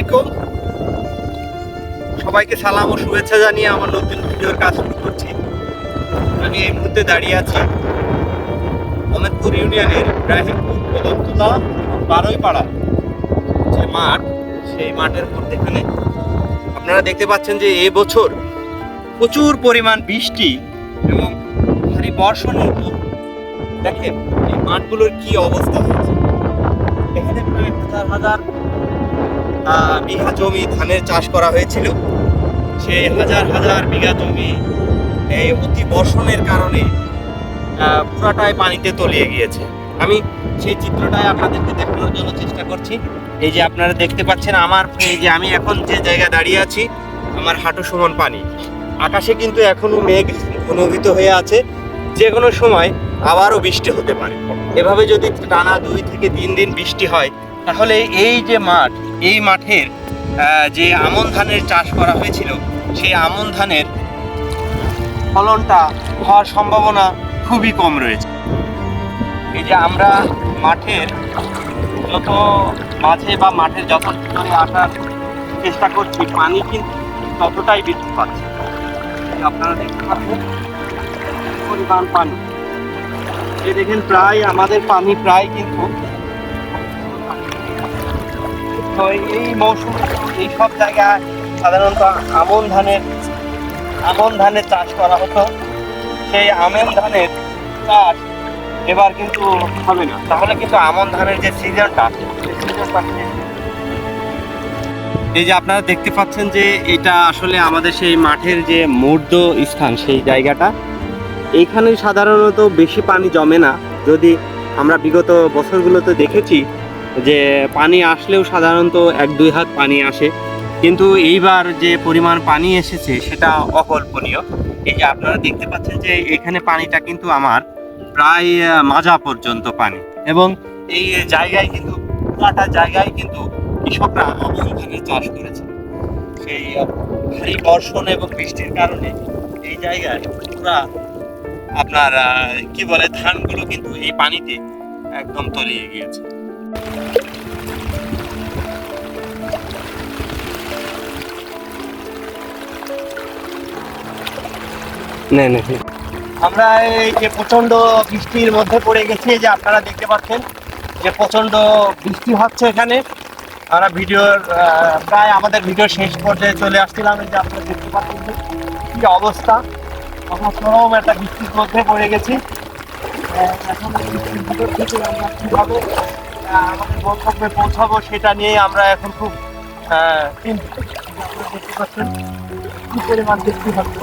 আলাইকুম, সবাইকে সালাম ও শুভেচ্ছা জানিয়ে আমার নতুন ভিডিওর কাজ শুরু করছি। আমি এই মুহূর্তে দাঁড়িয়ে আছি মোহাম্মদপুর ইউনিয়নের ইব্রাহিমপুর কদমতলা বারোইপাড়া যে মাঠ, সেই মাঠের মধ্যেখানে আপনারা দেখতে পাচ্ছেন যে এবছর প্রচুর পরিমাণ বৃষ্টি এবং ভারী বর্ষণের তো দেখেন এই মাঠগুলোর কি অবস্থা হয়েছে। এখানে প্রায় হাজার হাজার বিঘা জমি ধানের চাষ করা হয়েছিল। সেই হাজার হাজার বিঘা জমি এই অতি বর্ষণের কারণে পুরাটাই পানিতে তলিয়ে গিয়েছে। আমি সেই চিত্রটাই আপনাদেরকে দেখানোর জন্য চেষ্টা করছি। এই যে আপনারা দেখতে পাচ্ছেন আমার এই যে আমি এখন যে জায়গায় দাঁড়িয়ে আছি, আমার হাঁটু সমান পানি। আকাশে কিন্তু এখনো মেঘ ঘনীভূত হয়ে আছে, যে কোনো সময় আবারও বৃষ্টি হতে পারে। এভাবে যদি টানা 2 থেকে 3 দিন বৃষ্টি হয়, তাহলে এই যে মাঠ, এই মাঠের যে আমন ধানের চাষ করা হয়েছিল, সেই আমন ধানের ফলনটা হওয়ার সম্ভাবনা খুবই কম রয়েছে। এই যে আমরা মাঠের যত মাঝে বা মাঠের যত ভিতরে আসার চেষ্টা করছি, পানি কিন্তু ততটাই বৃদ্ধি পাচ্ছে। আপনারা দেখতে পাচ্ছেন পরিমাণ পানি, এই দেখেন প্রায় আমাদের পানি প্রায় কিন্তু এই মৌসুমে এই সব জায়গায় সাধারণত আমন ধানের চাষ করা হতো। সেই আমন ধানের চাষ এবার কিন্তু হবে না, তাহলে কিন্তু আমন ধানের যে সিজনটা, এই যে আপনারা দেখতে পাচ্ছেন যে এটা আসলে আমাদের সেই মাঠের যে মূর্ধ স্থান, সেই জায়গাটা। এইখানে সাধারণত বেশি পানি জমে না। যদি আমরা বিগত বছরগুলোতে দেখেছি যে পানি আসলেও সাধারণত 1-2 হাত পানি আসে, কিন্তু এইবার যে পরিমাণ পানি এসেছে সেটা অকল্পনীয়। এই যে আপনারা দেখতে পাচ্ছেন যে এখানে পানিটা কিন্তু আমার প্রায় মাজা পর্যন্ত পানি, এবং এই জায়গায় কিন্তু পুরাটা জায়গায় কিন্তু কৃষকরা আমন ধানের চাষ করেছে। সেই ভারী বর্ষণ এবং বৃষ্টির কারণে এই জায়গায় পুরা আপনার কি বলে ধানগুলো কিন্তু এই পানিতে একদম তলিয়ে গিয়েছে। আমরা এই যে প্রচন্ড বৃষ্টির মধ্যে পড়ে গেছি, যে আপনারা দেখতে পাচ্ছেন যে প্রচন্ড বৃষ্টি হচ্ছে এখানে। আমরা ভিডিওর প্রায় আমাদের ভিডিও শেষ পর্যায়ে চলে আসছিলাম। এই যে আপনারা দেখতে পাচ্ছেন যে কি অবস্থা, চরম একটা বৃষ্টির মধ্যে পড়ে গেছি। এখন বৃষ্টির ভিতর থেকে আমরা কীভাবে আমাদের গন্তব্যে পৌঁছাবো সেটা নিয়ে আমরা এখন খুব চিন্তিত। আপনারা দেখতে পাচ্ছেন কি পরিমাণ বৃষ্টি হচ্ছে।